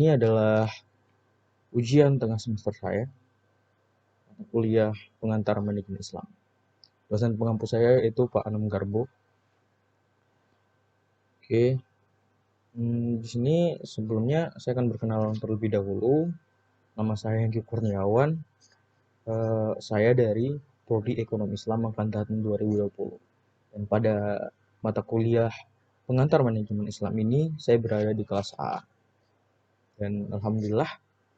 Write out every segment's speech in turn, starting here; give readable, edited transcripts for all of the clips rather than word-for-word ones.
ini adalah ujian tengah semester saya, kuliah pengantar manajemen Islam. Dosen pengampu saya yaitu Pak Anam Garbo. Oke, di sini sebelumnya saya akan berkenalan terlebih dahulu. Nama saya Hengki Kurniawan. Saya dari Prodi Ekonomi Islam Angkatan 2020. Dan pada mata kuliah pengantar manajemen Islam ini saya berada di kelas A. Dan alhamdulillah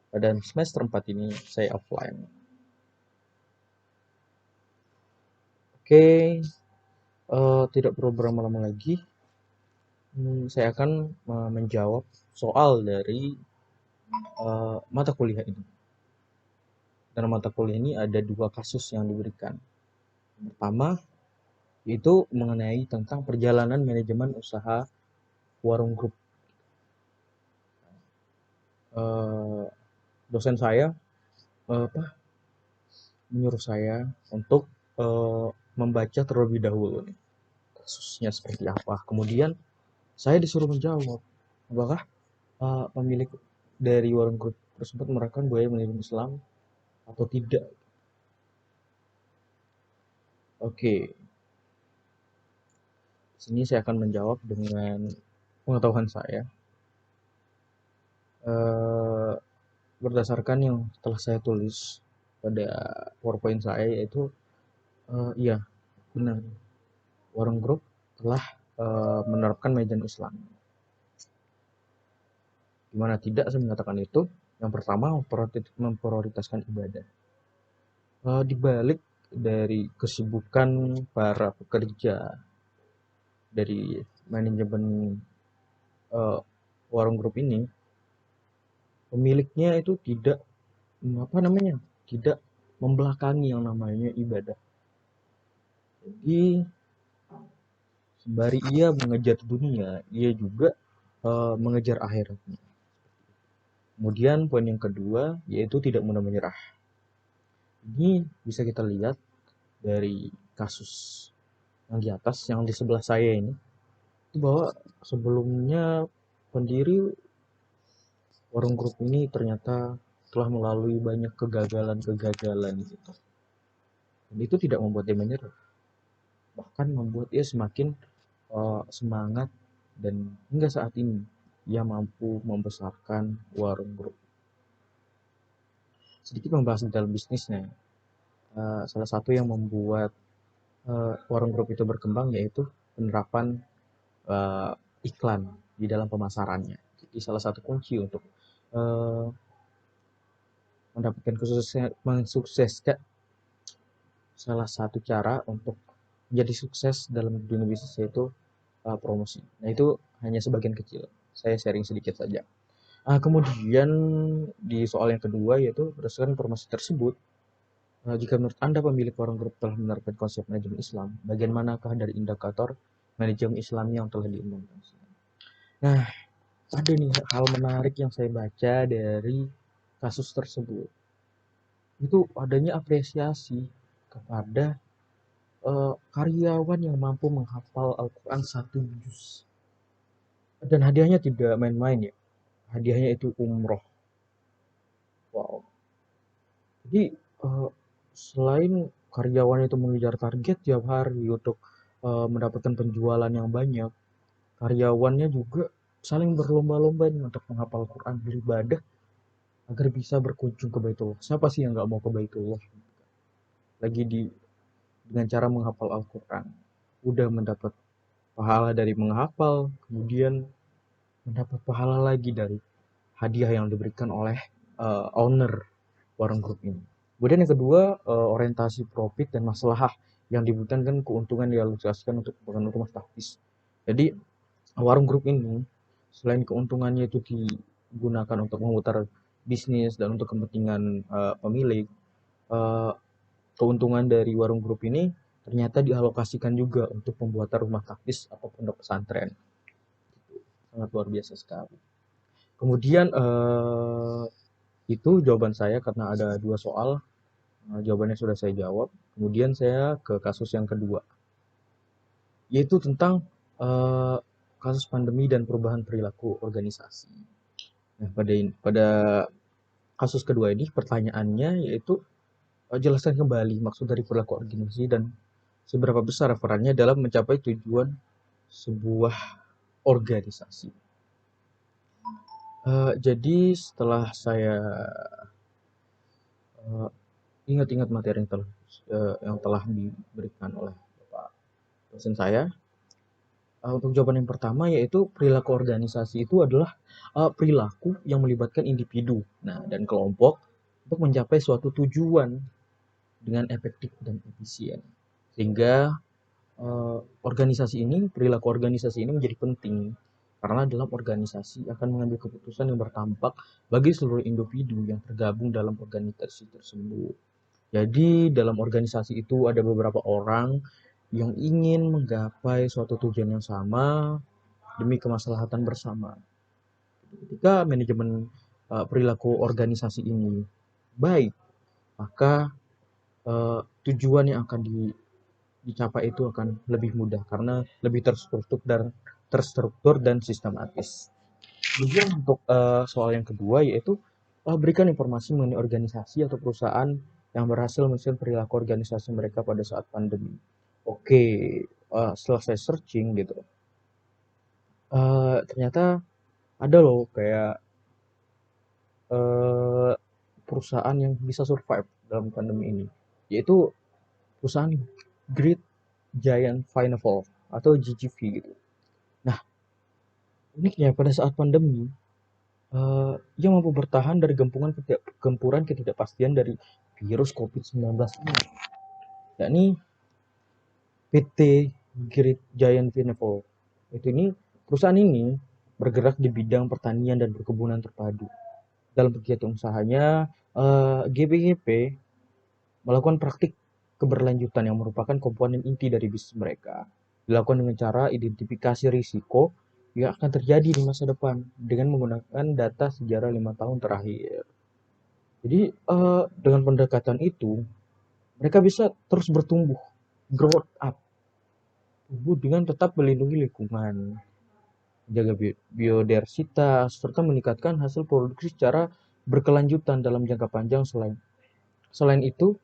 pada semester 4 ini saya offline. Oke, tidak perlu berlama-lama lagi. Saya akan menjawab soal dari mata kuliah ini. Dalam mata kuliah ini ada 2 kasus yang diberikan. Yang pertama, yaitu mengenai tentang perjalanan manajemen usaha warung grup. Dosen saya menyuruh saya untuk membaca terlebih dahulu nih, kasusnya seperti apa. Kemudian saya disuruh menjawab apakah pemilik dari warung grup tersebut menerapkan budaya manajemen Islam atau tidak. Oke, di sini saya akan menjawab dengan pengetahuan saya berdasarkan yang telah saya tulis pada PowerPoint saya, yaitu iya benar, warung grup telah menerapkan manajemen Islam. Gimana tidak saya mengatakan itu? Yang pertama, memprioritaskan ibadah. Di balik dari kesibukan para pekerja dari manajemen warung grup ini, pemiliknya itu tidak tidak membelakangi yang namanya ibadah. Jadi sembari ia mengejar dunia, ia juga mengejar akhiratnya. Kemudian poin yang kedua yaitu tidak mudah menyerah. Ini bisa kita lihat dari kasus yang di atas, yang di sebelah saya ini, itu bahwa sebelumnya pendiri warung grup ini ternyata telah melalui banyak kegagalan gitu. Dan itu tidak membuat dia menyerah, bahkan membuat dia semakin semangat, dan hingga saat ini ia mampu membesarkan warung grup. Sedikit membahas dalam bisnisnya. Salah satu yang membuat warung grup itu berkembang yaitu penerapan iklan di dalam pemasarannya. Jadi salah satu kunci untuk mendapatkan mensukseskan, salah satu cara untuk menjadi sukses dalam dunia bisnis yaitu promosi. Nah, itu hanya sebagian kecil. Saya sharing sedikit saja. Kemudian di soal yang kedua, yaitu berdasarkan informasi tersebut, jika menurut Anda pemilik warung grup telah menerapkan konsep manajemen Islam, bagian manakah dari indikator manajemen Islamnya yang telah diimplementasikan? Nah, ada nih hal menarik yang saya baca dari kasus tersebut. Itu adanya apresiasi kepada karyawan yang mampu menghafal Al-Quran 1 juz. Dan hadiahnya tidak main-main ya. Hadiahnya itu umroh. Wow. Jadi selain karyawan itu mengejar target tiap hari untuk mendapatkan penjualan yang banyak, karyawannya juga saling berlomba-lomba untuk menghafal Quran, beribadah agar bisa berkunjung ke Baitullah. Siapa sih yang nggak mau ke Baitullah? Lagi dengan cara menghafal Al-Quran. Udah mendapat pahala dari menghafal, kemudian mendapat pahala lagi dari hadiah yang diberikan oleh owner warung grup ini. Kemudian yang kedua, orientasi profit dan maslahah yang dibutuhkan keuntungan dialokasikan untuk keperluan rumah tafis. Jadi warung grup ini selain keuntungannya itu digunakan untuk memutar bisnis dan untuk kepentingan pemilik, keuntungan dari warung grup ini ternyata dialokasikan juga untuk pembuatan rumah tafis atau pondok pesantren. Sangat luar biasa sekali. Kemudian itu jawaban saya karena ada 2 soal. Jawabannya sudah saya jawab. Kemudian saya ke kasus yang kedua, yaitu tentang kasus pandemi dan perubahan perilaku organisasi. Nah, pada kasus kedua ini pertanyaannya yaitu jelaskan kembali maksud dari perilaku organisasi dan seberapa besar perannya dalam mencapai tujuan sebuah organisasi. Jadi setelah saya eh, ingat-ingat materi yang telah diberikan oleh Bapak dosen saya, untuk jawaban yang pertama yaitu perilaku organisasi itu adalah perilaku yang melibatkan individu, nah dan kelompok untuk mencapai suatu tujuan dengan efektif dan efisien. Sehingga perilaku organisasi ini menjadi penting karena dalam organisasi akan mengambil keputusan yang berdampak bagi seluruh individu yang tergabung dalam organisasi tersebut. Jadi dalam organisasi itu ada beberapa orang yang ingin menggapai suatu tujuan yang sama demi kemaslahatan bersama. Ketika manajemen perilaku organisasi ini baik, maka tujuan yang akan dicapai itu akan lebih mudah karena lebih terstruktur dan sistematis. Kemudian untuk soal yang kedua yaitu berikan informasi mengenai organisasi atau perusahaan yang berhasil menyusun perilaku organisasi mereka pada saat pandemi. Oke, setelah saya searching gitu, ternyata ada loh kayak eh, perusahaan yang bisa survive dalam pandemi ini, yaitu perusahaan Great Giant Financial atau GGV gitu. Nah, uniknya pada saat pandemi, ia mampu bertahan dari gempuran ketidakpastian dari virus COVID-19 ini, yakni PT Great Giant Financial. Perusahaan ini bergerak di bidang pertanian dan perkebunan terpadu. Dalam kegiatan usahanya, GBGP melakukan praktik keberlanjutan yang merupakan komponen inti dari bisnis mereka. Dilakukan dengan cara identifikasi risiko yang akan terjadi di masa depan dengan menggunakan data sejarah 5 tahun terakhir. Jadi dengan pendekatan itu mereka bisa terus bertumbuh, grow up, tumbuh dengan tetap melindungi lingkungan, menjaga biodiversitas, serta meningkatkan hasil produksi secara berkelanjutan dalam jangka panjang. Selain itu,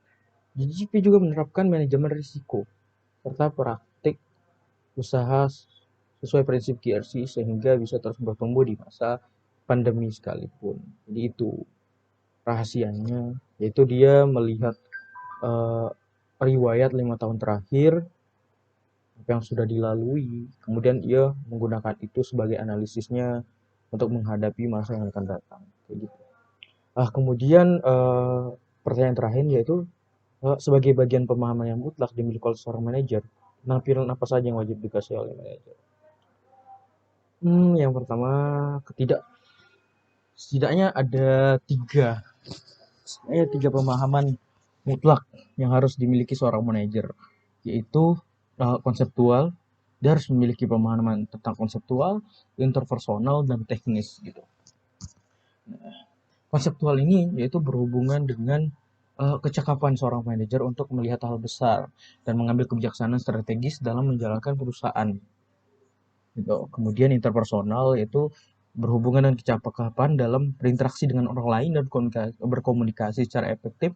GGP juga menerapkan manajemen risiko serta praktik usaha sesuai prinsip GRC sehingga bisa terus bertumbuh di masa pandemi sekalipun. Jadi itu rahasianya, yaitu dia melihat eh, riwayat 5 tahun terakhir apa yang sudah dilalui, kemudian ia menggunakan itu sebagai analisisnya untuk menghadapi masa yang akan datang. Kayak gitu. Kemudian pertanyaan terakhir yaitu sebagai bagian pemahaman yang mutlak dimiliki oleh seorang manajer, penampilan apa saja yang wajib dikasih oleh manajer? Yang pertama, setidaknya ada tiga pemahaman mutlak yang harus dimiliki seorang manajer, yaitu konseptual. Dia harus memiliki pemahaman tentang konseptual, interpersonal, dan teknis gitu. Konseptual ini yaitu berhubungan dengan kecakapan seorang manajer untuk melihat hal besar dan mengambil kebijaksanaan strategis dalam menjalankan perusahaan. Gitu. Kemudian interpersonal yaitu berhubungan dengan kecakapan dalam berinteraksi dengan orang lain dan berkomunikasi secara efektif.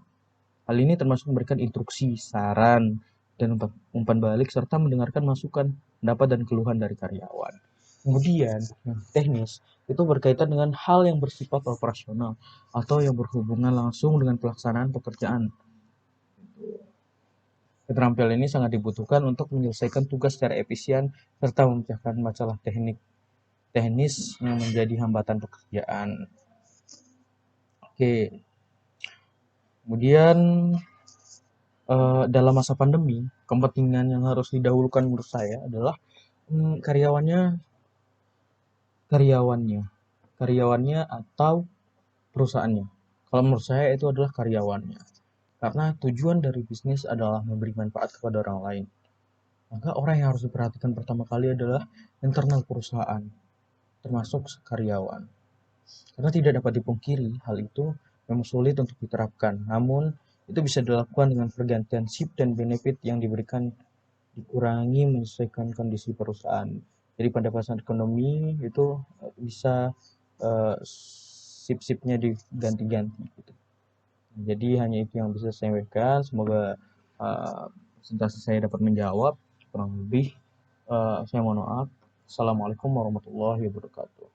Hal ini termasuk memberikan instruksi, saran, dan umpan balik serta mendengarkan masukan, pendapat dan keluhan dari karyawan. Kemudian yang teknis itu berkaitan dengan hal yang bersifat operasional atau yang berhubungan langsung dengan pelaksanaan pekerjaan. Keterampilan ini sangat dibutuhkan untuk menyelesaikan tugas secara efisien serta memecahkan masalah teknis yang menjadi hambatan pekerjaan. Oke, kemudian dalam masa pandemi, kepentingan yang harus didahulukan menurut saya adalah karyawannya, karyawannya, karyawannya atau perusahaannya. Kalau menurut saya itu adalah karyawannya, karena tujuan dari bisnis adalah memberi manfaat kepada orang lain. Maka orang yang harus diperhatikan pertama kali adalah internal perusahaan, termasuk karyawan. Karena tidak dapat dipungkiri, hal itu memang sulit untuk diterapkan. Namun, itu bisa dilakukan dengan pergantian shift dan benefit yang diberikan dikurangi menyesuaikan kondisi perusahaan. Jadi pendapatan ekonomi itu bisa sip-sipnya diganti-ganti gitu. Jadi hanya itu yang bisa saya sampaikan. Semoga presentasi saya dapat menjawab. Kurang lebih saya mohon maaf. Assalamualaikum warahmatullahi wabarakatuh.